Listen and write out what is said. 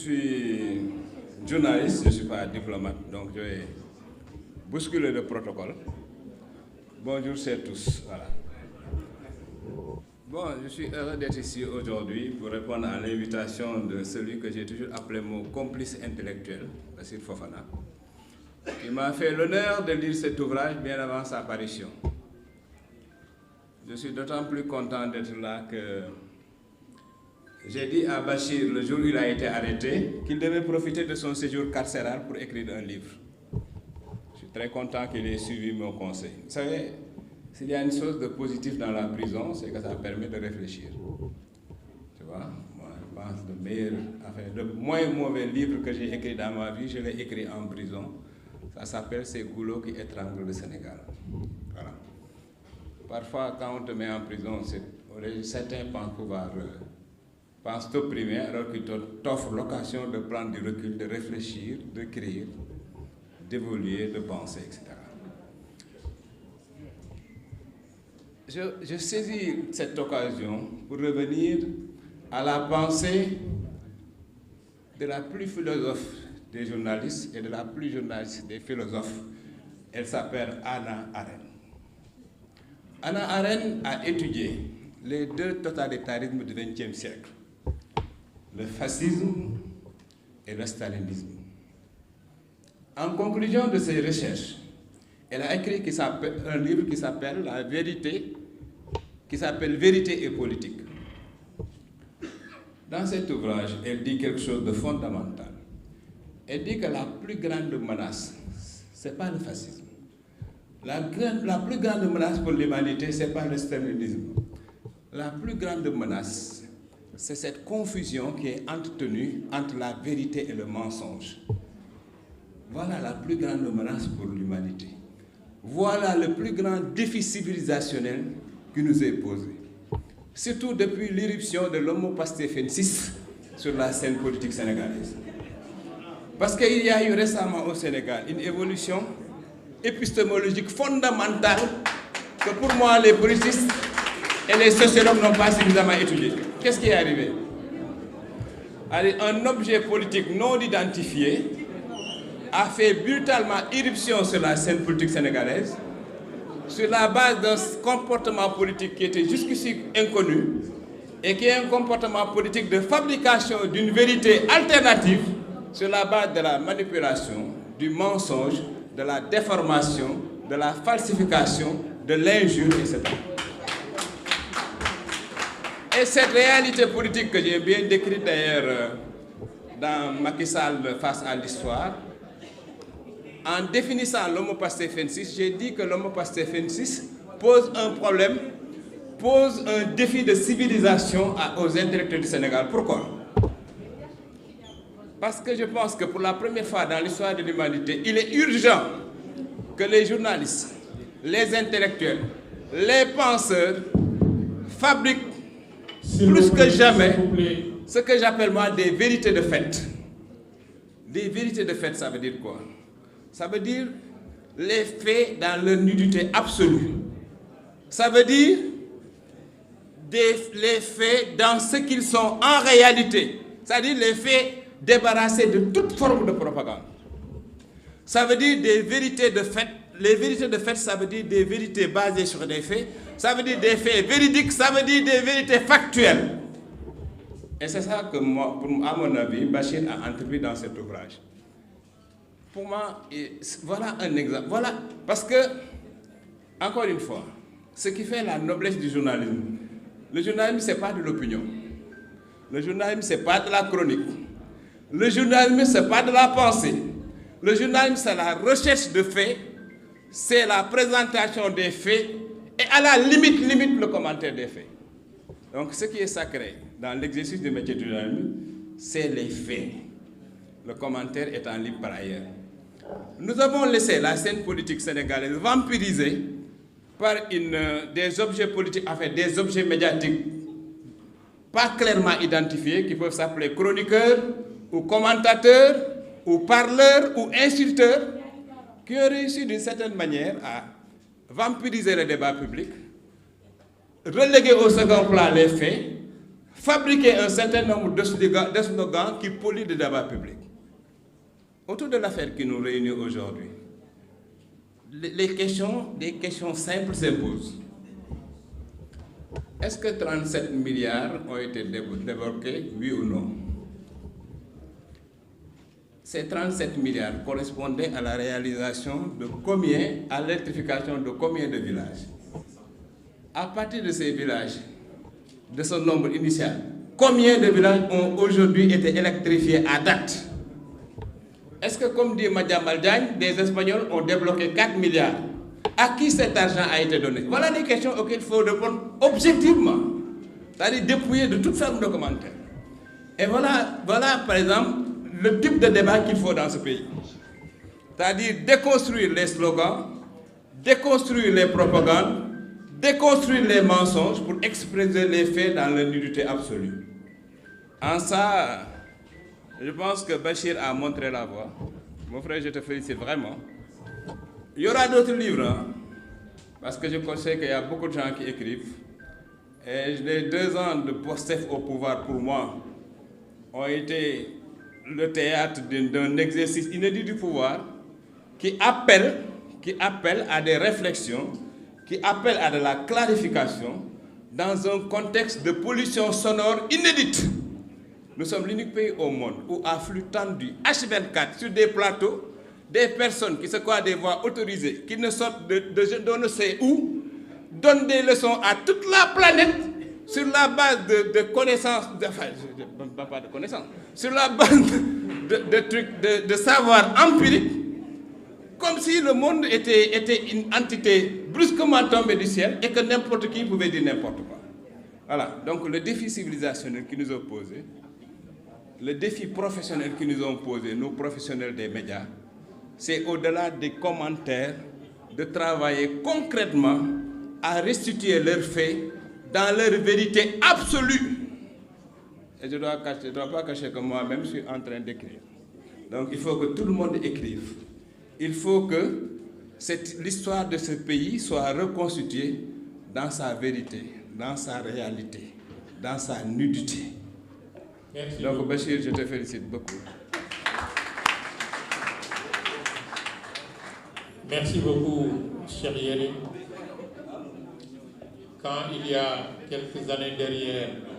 suis journaliste, je ne suis pas diplomate, donc je vais bousculer le protocole. Bonjour à tous. Voilà. Bon, je suis heureux d'être ici aujourd'hui pour répondre à l'invitation de celui que j'ai toujours appelé mon complice intellectuel, Bassir Fofana, qui m'a fait l'honneur de lire cet ouvrage bien avant sa parution. Je suis d'autant plus content d'être là que j'ai dit à Bachir, le jour où il a été arrêté, qu'il devait profiter de son séjour carcéral pour écrire un livre. Je suis très content qu'il ait suivi mon conseil. Vous savez, s'il y a une chose de positif dans la prison, c'est que ça permet de réfléchir. Tu vois, moi je pense que le moins mauvais livre que j'ai écrit dans ma vie, je l'ai écrit en prison. Ça s'appelle Ces goulots qui étranglent le Sénégal. Voilà. Parfois, quand on te met en prison, certains pensent t'opprimer alors qu'ils t'offrent l'occasion de prendre du recul, de réfléchir, d'écrire, d'évoluer, de penser, etc. Je saisis cette occasion pour revenir à la pensée de la plus philosophe des journalistes et de la plus journaliste des philosophes. Elle s'appelle Hannah Arendt. Hannah Arendt a étudié les deux totalitarismes du XXe siècle, le fascisme et le stalinisme. En conclusion de ses recherches, elle a écrit un livre qui s'appelle Vérité et politique. Dans cet ouvrage, elle dit quelque chose de fondamental. Elle dit que la plus grande menace, ce n'est pas le fascisme. La plus grande menace pour l'humanité, ce n'est pas le stalinisme. La plus grande menace, c'est cette confusion qui est entretenue entre la vérité et le mensonge. Voilà la plus grande menace pour l'humanité. Voilà le plus grand défi civilisationnel qui nous est posé. Surtout depuis l'irruption de l'homo pastéfensis sur la scène politique sénégalaise. Parce qu'il y a eu récemment au Sénégal une évolution épistémologique fondamentale que pour moi les politistes et les sociologues n'ont pas suffisamment étudié. Qu'est-ce qui est arrivé? Un objet politique non identifié a fait brutalement irruption sur la scène politique sénégalaise sur la base d'un comportement politique qui était jusqu'ici inconnu et qui est un comportement politique de fabrication d'une vérité alternative sur la base de la manipulation, du mensonge, de la déformation, de la falsification, de l'injure, etc. Et cette réalité politique que j'ai bien décrite d'ailleurs dans Macky Sall face à l'histoire, en définissant l'homo pastéfensis, j'ai dit que l'homo pastéfensis pose un problème, pose un défi de civilisation aux intellectuels du Sénégal. Pourquoi? Parce que je pense que pour la première fois dans l'histoire de l'humanité, il est urgent que les journalistes, les intellectuels, les penseurs fabriquent plus que jamais ce que j'appelle moi des vérités de fait. Des vérités de fait, ça veut dire quoi? Ça veut dire les faits dans leur nudité absolue. Ça veut dire les faits dans ce qu'ils sont en réalité. C'est-à-dire les faits débarrassés de toute forme de propagande. Ça veut dire des vérités de fait. Les vérités de fait, ça veut dire des vérités basées sur des faits. Ça veut dire des faits véridiques, ça veut dire des vérités factuelles. Et c'est ça que moi, à mon avis, Bachir a entrepris dans cet ouvrage. Pour moi, voilà un exemple. Voilà, parce que, encore une fois, ce qui fait la noblesse du journalisme, le journalisme, ce n'est pas de l'opinion. Le journalisme, ce n'est pas de la chronique. Le journalisme, ce n'est pas de la pensée. Le journalisme, c'est la recherche de faits, c'est la présentation des faits et à la limite le commentaire des faits. Donc, ce qui est sacré dans l'exercice du métier du journalisme, c'est les faits. Le commentaire étant libre par ailleurs. Nous avons laissé la scène politique sénégalaise vampirisée par des objets politiques, enfin des objets médiatiques pas clairement identifiés, qui peuvent s'appeler chroniqueurs, ou commentateurs, ou parleurs, ou insulteurs, qui ont réussi d'une certaine manière à vampiriser le débat public, reléguer au second plan les faits, fabriquer un certain nombre de slogans qui polluent le débat public. Autour de l'affaire qui nous réunit aujourd'hui, des questions simples s'imposent. Est-ce que 37 milliards ont été débloqués, oui ou non? Ces 37 milliards correspondaient à la réalisation de combien, à l'électrification de combien de villages? À partir de ces villages, de ce nombre initial, combien de villages ont aujourd'hui été électrifiés à date? Est-ce que, comme dit Madame Aldagne, des Espagnols ont débloqué 4 milliards? À qui cet argent a été donné? Voilà des questions auxquelles il faut répondre objectivement, c'est-à-dire dépouiller de toute forme de commentaire. Et voilà par exemple, le type de débat qu'il faut dans ce pays. C'est-à-dire déconstruire les slogans, déconstruire les propagandes, déconstruire les mensonges pour exprimer les faits dans leur nudité absolue. En ça, je pense que Bachir a montré la voie. Mon frère, je te félicite vraiment. Il y aura d'autres livres, hein, parce que je sais qu'il y a beaucoup de gens qui écrivent. Et les 2 ans de POSTEF au pouvoir, pour moi, ont été le théâtre d'un exercice inédit du pouvoir qui appelle à des réflexions, qui appelle à de la clarification dans un contexte de pollution sonore inédite. Nous sommes l'unique pays au monde où, à flux tendu, H24, sur des plateaux, des personnes qui se croient des voix autorisées, qui ne sortent de je ne sais où, donnent des leçons à toute la planète sur la base de connaissances, enfin, pas de connaissances, sur la base de savoir empirique, comme si le monde était une entité brusquement tombée du ciel et que n'importe qui pouvait dire n'importe quoi. Voilà, donc le défi civilisationnel qui nous a posé, le défi professionnel qui nous ont posé, nos professionnels des médias, c'est au-delà des commentaires, de travailler concrètement à restituer leurs faits dans leur vérité absolue. Et je ne dois pas cacher que moi-même je suis en train d'écrire. Donc il faut que tout le monde écrive. Il faut que l'histoire de ce pays soit reconstituée dans sa vérité, dans sa réalité, dans sa nudité. Merci. Donc Bachir, je te félicite beaucoup. Merci beaucoup, cher Yérim. Quand il y a quelques années derrière,